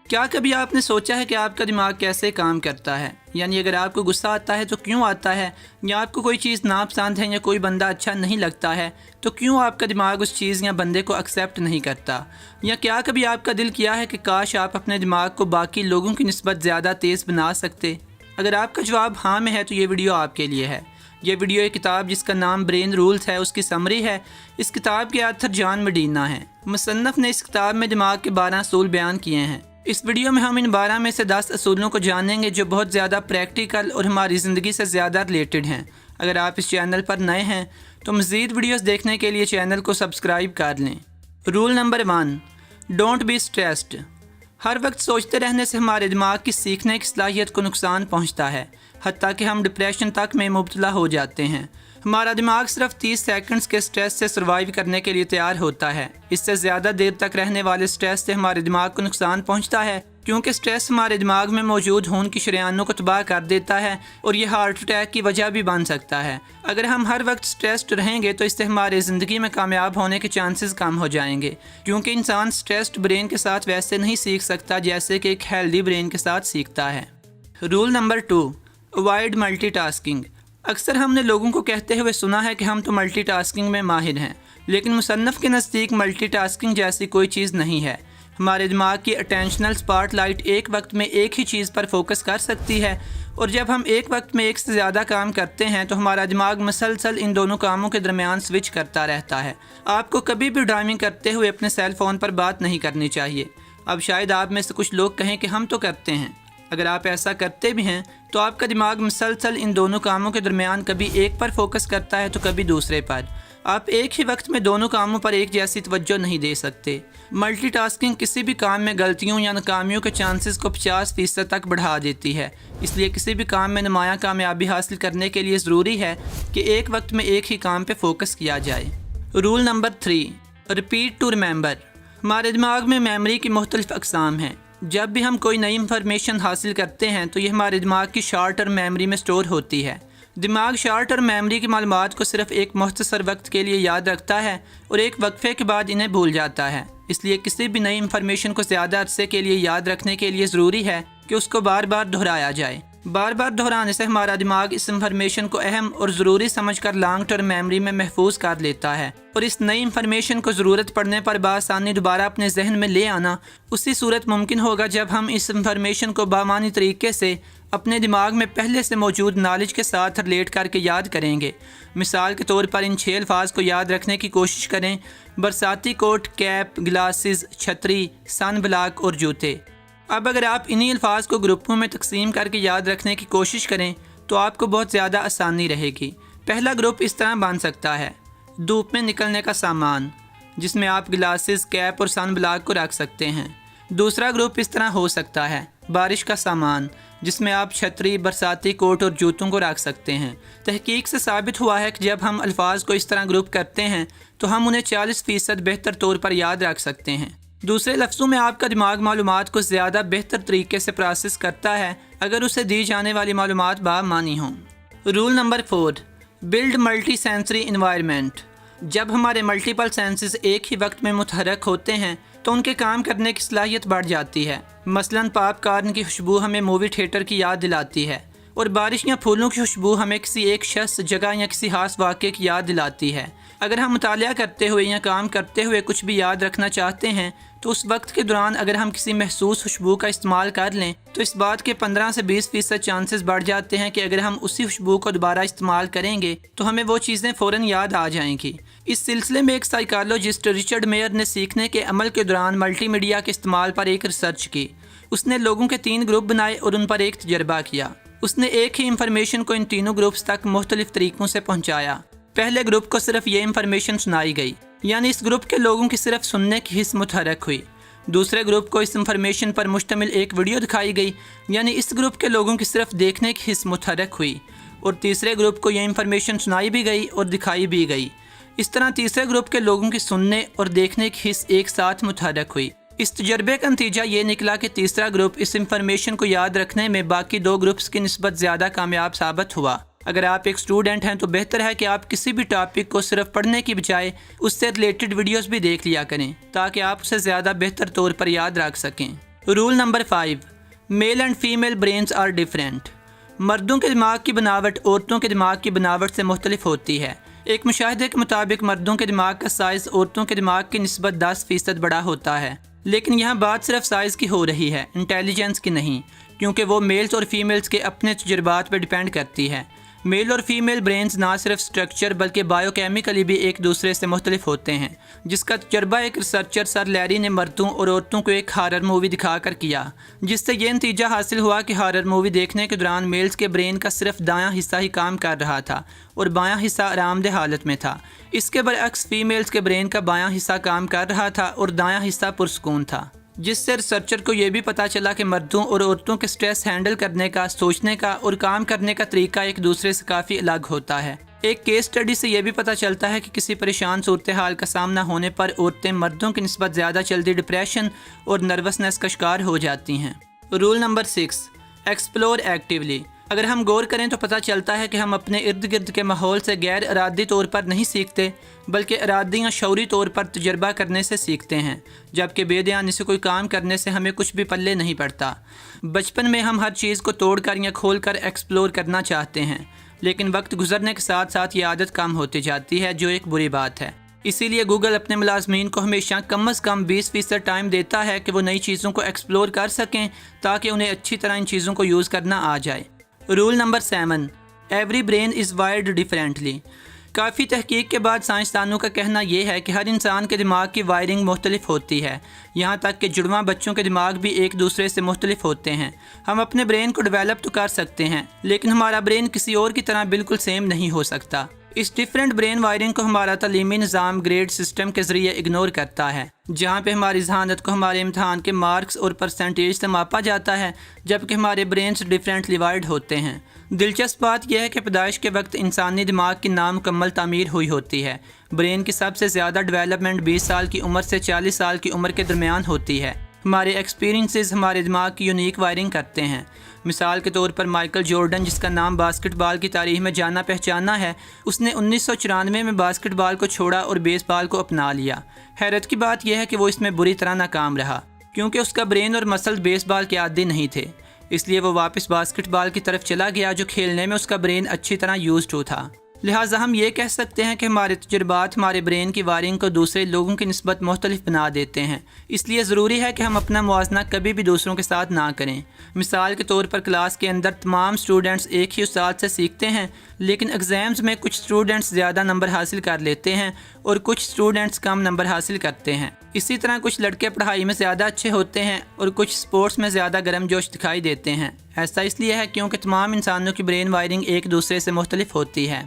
کیا کبھی آپ نے سوچا ہے کہ آپ کا دماغ کیسے کام کرتا ہے؟ یعنی اگر آپ کو غصہ آتا ہے تو کیوں آتا ہے، یا آپ کو کوئی چیز ناپسند ہے یا کوئی بندہ اچھا نہیں لگتا ہے تو کیوں آپ کا دماغ اس چیز یا بندے کو ایکسیپٹ نہیں کرتا؟ یا کیا کبھی آپ کا دل کیا ہے کہ کاش آپ اپنے دماغ کو باقی لوگوں کی نسبت زیادہ تیز بنا سکتے؟ اگر آپ کا جواب ہاں میں ہے تو یہ ویڈیو آپ کے لیے ہے۔ یہ ویڈیو ایک کتاب جس کا نام برین رولز ہے اس کی سمری ہے۔ اس کتاب کے آتھر جان مڈینا ہیں۔ مصنف نے اس کتاب میں دماغ کے 12 اصول بیان کیے ہیں۔ اس ویڈیو میں ہم ان 12 میں سے 10 اصولوں کو جانیں گے جو بہت زیادہ پریکٹیکل اور ہماری زندگی سے زیادہ ریلیٹڈ ہیں۔ اگر آپ اس چینل پر نئے ہیں تو مزید ویڈیوز دیکھنے کے لیے چینل کو سبسکرائب کر لیں۔ Roll number 1، don't be stressed. ہر وقت سوچتے رہنے سے ہمارے دماغ کی سیکھنے کی صلاحیت کو نقصان پہنچتا ہے، حتیٰ کہ ہم ڈپریشن تک میں مبتلا ہو جاتے ہیں۔ ہمارا دماغ صرف 30 سیکنڈز کے سٹریس سے سروائیو کرنے کے لیے تیار ہوتا ہے۔ اس سے زیادہ دیر تک رہنے والے سٹریس سے ہمارے دماغ کو نقصان پہنچتا ہے، کیونکہ سٹریس ہمارے دماغ میں موجود خون کی شریانوں کو تباہ کر دیتا ہے اور یہ ہارٹ اٹیک کی وجہ بھی بن سکتا ہے۔ اگر ہم ہر وقت سٹریسڈ رہیں گے تو اس سے ہمارے زندگی میں کامیاب ہونے کے چانسز کم ہو جائیں گے، کیونکہ انسان سٹریسڈ برین کے ساتھ ویسے نہیں سیکھ سکتا جیسے کہ ایک ہیلدی برین کے ساتھ سیکھتا ہے۔ Roll number 2، avoid multi tasking. اکثر ہم نے لوگوں کو کہتے ہوئے سنا ہے کہ ہم تو ملٹی ٹاسکنگ میں ماہر ہیں، لیکن مصنف کے نزدیک ملٹی ٹاسکنگ جیسی کوئی چیز نہیں ہے۔ ہمارے دماغ کی اٹینشنل سپاٹ لائٹ ایک وقت میں ایک ہی چیز پر فوکس کر سکتی ہے، اور جب ہم ایک وقت میں ایک سے زیادہ کام کرتے ہیں تو ہمارا دماغ مسلسل ان دونوں کاموں کے درمیان سوئچ کرتا رہتا ہے۔ آپ کو کبھی بھی ڈرائیونگ کرتے ہوئے اپنے سیل فون پر بات نہیں کرنی چاہیے۔ اب شاید آپ میں سے کچھ لوگ کہیں کہ ہم تو کرتے ہیں۔ اگر آپ ایسا کرتے بھی ہیں تو آپ کا دماغ مسلسل ان دونوں کاموں کے درمیان کبھی ایک پر فوکس کرتا ہے تو کبھی دوسرے پر۔ آپ ایک ہی وقت میں دونوں کاموں پر ایک جیسی توجہ نہیں دے سکتے۔ ملٹی ٹاسکنگ کسی بھی کام میں غلطیوں یا ناکامیوں کے چانسز کو 50% تک بڑھا دیتی ہے۔ اس لیے کسی بھی کام میں نمایاں کامیابی حاصل کرنے کے لیے ضروری ہے کہ ایک وقت میں ایک ہی کام پہ فوکس کیا جائے۔ Roll number 3، repeat to remember. ہمارے دماغ میں میموری کی مختلف اقسام ہیں۔ جب بھی ہم کوئی نئی انفارمیشن حاصل کرتے ہیں تو یہ ہمارے دماغ کی شارٹ ٹرم میموری میں سٹور ہوتی ہے۔ دماغ شارٹ ٹرم میموری کی معلومات کو صرف ایک مختصر وقت کے لیے یاد رکھتا ہے اور ایک وقفے کے بعد انہیں بھول جاتا ہے۔ اس لیے کسی بھی نئی انفارمیشن کو زیادہ عرصے کے لیے یاد رکھنے کے لیے ضروری ہے کہ اس کو بار بار دہرایا جائے۔ بار بار دہرانے سے ہمارا دماغ اس انفارمیشن کو اہم اور ضروری سمجھ کر لانگ ٹرم میموری میں محفوظ کر لیتا ہے، اور اس نئی انفارمیشن کو ضرورت پڑنے پر بآسانی دوبارہ اپنے ذہن میں لے آنا اسی صورت ممکن ہوگا جب ہم اس انفارمیشن کو بامعنی طریقے سے اپنے دماغ میں پہلے سے موجود نالج کے ساتھ ریلیٹ کر کے یاد کریں گے۔ مثال کے طور پر ان 6 الفاظ کو یاد رکھنے کی کوشش کریں: برساتی کوٹ، کیپ، گلاسز، چھتری، سن بلاک اور جوتے۔ اب اگر آپ انہی الفاظ کو گروپوں میں تقسیم کر کے یاد رکھنے کی کوشش کریں تو آپ کو بہت زیادہ آسانی رہے گی۔ پہلا گروپ اس طرح بن سکتا ہے: دھوپ میں نکلنے کا سامان، جس میں آپ گلاسز، کیپ اور سن بلاک کو رکھ سکتے ہیں۔ دوسرا گروپ اس طرح ہو سکتا ہے: بارش کا سامان، جس میں آپ چھتری، برساتی کوٹ اور جوتوں کو رکھ سکتے ہیں۔ تحقیق سے ثابت ہوا ہے کہ جب ہم الفاظ کو اس طرح گروپ کرتے ہیں تو ہم انہیں 40% بہتر طور پر یاد رکھ سکتے ہیں۔ دوسرے لفظوں میں آپ کا دماغ معلومات کو زیادہ بہتر طریقے سے پروسیس کرتا ہے اگر اسے دی جانے والی معلومات بامعنی ہوں۔ Roll number 4، build multi sensory environment. جب ہمارے ملٹیپل سینسز ایک ہی وقت میں متحرک ہوتے ہیں تو ان کے کام کرنے کی صلاحیت بڑھ جاتی ہے۔ مثلاً پاپ کارن کی خوشبو ہمیں مووی تھیٹر کی یاد دلاتی ہے، اور بارش یا پھولوں کی خوشبو ہمیں کسی ایک شخص، جگہ یا کسی خاص واقعے کی یاد دلاتی ہے۔ اگر ہم مطالعہ کرتے ہوئے یا کام کرتے ہوئے کچھ بھی یاد رکھنا چاہتے ہیں تو اس وقت کے دوران اگر ہم کسی محسوس خوشبو کا استعمال کر لیں تو اس بات کے 15 سے 20% چانسز بڑھ جاتے ہیں کہ اگر ہم اسی خوشبو کو دوبارہ استعمال کریں گے تو ہمیں وہ چیزیں فوراً یاد آ جائیں گی۔ اس سلسلے میں ایک سائیکالوجسٹ رچرڈ میئر نے سیکھنے کے عمل کے دوران ملٹی میڈیا کے استعمال پر ایک ریسرچ کی۔ اس نے لوگوں کے 3 گروپ بنائے اور ان پر ایک تجربہ کیا۔ اس نے ایک ہی انفارمیشن کو ان تینوں گروپس تک مختلف طریقوں سے پہنچایا۔ پہلے گروپ کو صرف یہ انفارمیشن سنائی گئی، یعنی اس گروپ کے لوگوں کی صرف سننے کی حس متحرک ہوئی۔ دوسرے گروپ کو اس انفارمیشن پر مشتمل ایک ویڈیو دکھائی گئی، یعنی اس گروپ کے لوگوں کی صرف دیکھنے کی حس متحرک ہوئی، اور تیسرے گروپ کو یہ انفارمیشن سنائی بھی گئی اور دکھائی بھی گئی۔ اس طرح تیسرے گروپ کے لوگوں کی سننے اور دیکھنے کی حس ایک ساتھ متحرک ہوئی۔ اس تجربے کا نتیجہ یہ نکلا کہ تیسرا گروپ اس انفارمیشن کو یاد رکھنے میں باقی 2 گروپس کی نسبت زیادہ کامیاب ثابت ہوا۔ اگر آپ ایک اسٹوڈنٹ ہیں تو بہتر ہے کہ آپ کسی بھی ٹاپک کو صرف پڑھنے کی بجائے اس سے ریلیٹڈ ویڈیوز بھی دیکھ لیا کریں تاکہ آپ اسے زیادہ بہتر طور پر یاد رکھ سکیں۔ Roll number 5، male and female brains are different. مردوں کے دماغ کی بناوٹ عورتوں کے دماغ کی بناوٹ سے مختلف ہوتی ہے۔ ایک مشاہدے کے مطابق مردوں کے دماغ کا سائز عورتوں کے دماغ کی نسبت 10% بڑا ہوتا ہے، لیکن یہاں بات صرف سائز کی ہو رہی ہے، انٹیلیجنس کی نہیں، کیونکہ وہ میلز اور فیمیلز کے اپنے تجربات پر ڈیپینڈ کرتی ہے۔ میل اور فیمیل برینز نہ صرف سٹرکچر بلکہ بائیو کیمیکلی بھی ایک دوسرے سے مختلف ہوتے ہیں، جس کا تجربہ ایک ریسرچر سر لیری نے مردوں اور عورتوں کو ایک ہارر مووی دکھا کر کیا، جس سے یہ نتیجہ حاصل ہوا کہ ہارر مووی دیکھنے کے دوران میلز کے برین کا صرف دایاں حصہ ہی کام کر رہا تھا اور بایاں حصہ آرام دہ حالت میں تھا۔ اس کے برعکس فیمیلز کے برین کا بایاں حصہ کام کر رہا تھا اور دایاں حصہ پرسکون تھا، جس سے ریسرچر کو یہ بھی پتہ چلا کہ مردوں اور عورتوں کے سٹریس ہینڈل کرنے کا، سوچنے کا اور کام کرنے کا طریقہ ایک دوسرے سے کافی الگ ہوتا ہے۔ ایک کیس سٹڈی سے یہ بھی پتہ چلتا ہے کہ کسی پریشان صورتحال کا سامنا ہونے پر عورتیں مردوں کی نسبت زیادہ جلدی ڈپریشن اور نروسنس کا شکار ہو جاتی ہیں۔ Roll number 6، explore actually. اگر ہم غور کریں تو پتہ چلتا ہے کہ ہم اپنے ارد گرد کے ماحول سے غیر ارادی طور پر نہیں سیکھتے، بلکہ ارادی یا شعوری طور پر تجربہ کرنے سے سیکھتے ہیں، جبکہ بے دھیانی سے کوئی کام کرنے سے ہمیں کچھ بھی پلے نہیں پڑتا۔ بچپن میں ہم ہر چیز کو توڑ کر یا کھول کر ایکسپلور کرنا چاہتے ہیں، لیکن وقت گزرنے کے ساتھ ساتھ یہ عادت کم ہوتی جاتی ہے، جو ایک بری بات ہے۔ اسی لیے گوگل اپنے ملازمین کو ہمیشہ کم از کم 20% ٹائم دیتا ہے کہ وہ نئی چیزوں کو ایکسپلور کر سکیں تاکہ انہیں اچھی طرح ان چیزوں کو یوز کرنا آ جائے۔ Roll number 7، every brain is wired differently. کافی تحقیق کے بعد سائنسدانوں کا کہنا یہ ہے کہ ہر انسان کے دماغ کی وائرنگ مختلف ہوتی ہے، یہاں تک کہ جڑواں بچوں کے دماغ بھی ایک دوسرے سے مختلف ہوتے ہیں۔ ہم اپنے برین کو ڈیولپ تو کر سکتے ہیں، لیکن ہمارا برین کسی اور کی طرح بالکل سیم نہیں ہو سکتا۔ اس ڈیفرنٹ برین وائرنگ کو ہمارا تعلیمی نظام گریڈ سسٹم کے ذریعے اگنور کرتا ہے، جہاں پہ ہماری ذہانت کو ہمارے امتحان کے مارکس اور پرسنٹیج سے ماپا جاتا ہے، جبکہ ہمارے برینز ڈیفرنٹلی وائرڈ ہوتے ہیں۔ دلچسپ بات یہ ہے کہ پیدائش کے وقت انسانی دماغ کی نامکمل تعمیر ہوئی ہوتی ہے۔ برین کی سب سے زیادہ ڈیولپمنٹ 20 سال کی عمر سے 40 سال کی عمر کے درمیان ہوتی ہے۔ ہمارے ایکسپیرینسز ہمارے دماغ کی یونیک وائرنگ کرتے ہیں۔ مثال کے طور پر مائیکل جارڈن، جس کا نام باسکٹ بال کی تاریخ میں جانا پہچانا ہے، اس نے 1994 میں باسکٹ بال کو چھوڑا اور بیس بال کو اپنا لیا۔ حیرت کی بات یہ ہے کہ وہ اس میں بری طرح ناکام رہا، کیونکہ اس کا برین اور مسل بیس بال کے عادی نہیں تھے، اس لیے وہ واپس باسکٹ بال کی طرف چلا گیا، جو کھیلنے میں اس کا برین اچھی طرح یوزڈ ہو تھا۔ لہٰذا ہم یہ کہہ سکتے ہیں کہ ہمارے تجربات ہمارے برین کی وائرنگ کو دوسرے لوگوں کی نسبت مختلف بنا دیتے ہیں۔ اس لیے ضروری ہے کہ ہم اپنا موازنہ کبھی بھی دوسروں کے ساتھ نہ کریں۔ مثال کے طور پر کلاس کے اندر تمام سٹوڈنٹس ایک ہی استاد سے سیکھتے ہیں، لیکن ایگزامز میں کچھ سٹوڈنٹس زیادہ نمبر حاصل کر لیتے ہیں اور کچھ سٹوڈنٹس کم نمبر حاصل کرتے ہیں۔ اسی طرح کچھ لڑکے پڑھائی میں زیادہ اچھے ہوتے ہیں اور کچھ سپورٹس میں زیادہ گرم جوش دکھائی دیتے ہیں۔ ایسا اس لیے ہے کیونکہ تمام انسانوں کی برین وائرنگ ایک دوسرے سے مختلف ہوتی ہے۔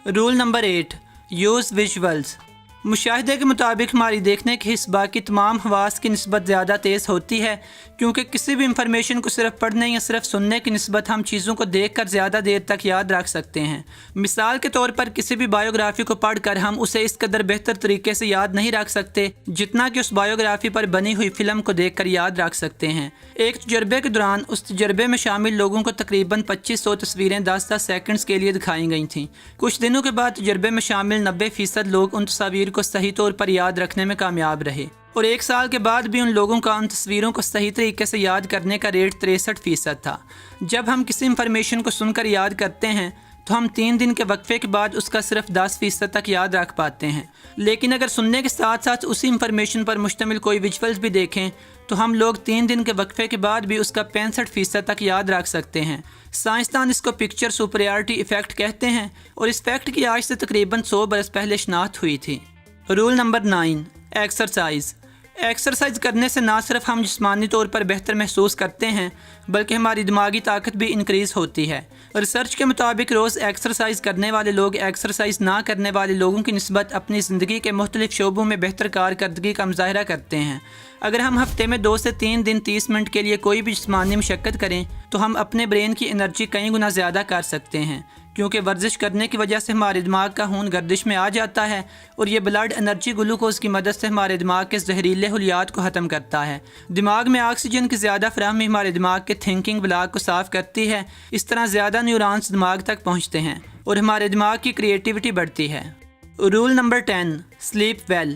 Roll number 8، use visuals. مشاہدے کے مطابق ہماری دیکھنے کے حس باقی تمام حواس کی نسبت زیادہ تیز ہوتی ہے، کیونکہ کسی بھی انفارمیشن کو صرف پڑھنے یا صرف سننے کی نسبت ہم چیزوں کو دیکھ کر زیادہ دیر تک یاد رکھ سکتے ہیں۔ مثال کے طور پر کسی بھی بایوگرافی کو پڑھ کر ہم اسے اس قدر بہتر طریقے سے یاد نہیں رکھ سکتے جتنا کہ اس بایوگرافی پر بنی ہوئی فلم کو دیکھ کر یاد رکھ سکتے ہیں۔ ایک تجربے کے دوران اس تجربے میں شامل لوگوں کو تقریباً 2500 تصویریں 10-10 سیکنڈز کے لیے دکھائی گئی تھیں۔ کچھ دنوں کے بعد تجربے میں شامل 90% لوگ ان تصاویر کو صحیح طور پر یاد رکھنے میں کامیاب رہے، اور 1 سال کے بعد بھی ان لوگوں کا ان تصویروں کو صحیح طریقے سے یاد کرنے کا ریٹ 63% تھا۔ جب ہم کسی انفارمیشن کو سن کر یاد کرتے ہیں تو ہم 3 دن کے وقفے کے بعد اس کا صرف 10% تک یاد رکھ پاتے ہیں، لیکن اگر سننے کے ساتھ ساتھ اسی انفارمیشن پر مشتمل کوئی ویژولز بھی دیکھیں تو ہم لوگ 3 دن کے وقفے کے بعد بھی اس کا 65% تک یاد رکھ سکتے ہیں۔ سائنسدان اس کو پکچر سپریارٹی ایفیکٹ کہتے ہیں، اور اس فیکٹ کی آج سے تقریباً 100 برس پہلے شناخت ہوئی تھی۔ Roll number 9، exercise. ایکسرسائز کرنے سے نہ صرف ہم جسمانی طور پر بہتر محسوس کرتے ہیں بلکہ ہماری دماغی طاقت بھی انکریز ہوتی ہے۔ ریسرچ کے مطابق روز ایکسرسائز کرنے والے لوگ ایکسرسائز نہ کرنے والے لوگوں کی نسبت اپنی زندگی کے مختلف شعبوں میں بہتر کارکردگی کا مظاہرہ کرتے ہیں۔ اگر ہم ہفتے میں 2 سے 3 دن 30 منٹ کے لیے کوئی بھی جسمانی مشقت کریں تو ہم اپنے برین کی انرجی کئی گنا زیادہ کر سکتے ہیں، کیونکہ ورزش کرنے کی وجہ سے ہمارے دماغ کا خون گردش میں آ جاتا ہے اور یہ بلڈ انرجی گلوکوز کی مدد سے ہمارے دماغ کے زہریلے خلیات کو ختم کرتا ہے۔ دماغ میں آکسیجن کی زیادہ فراہمی ہمارے دماغ کے تھنکنگ بلاک کو صاف کرتی ہے، اس طرح زیادہ نیورونز دماغ تک پہنچتے ہیں اور ہمارے دماغ کی کریٹیوٹی بڑھتی ہے۔ Roll number 10، sleep well.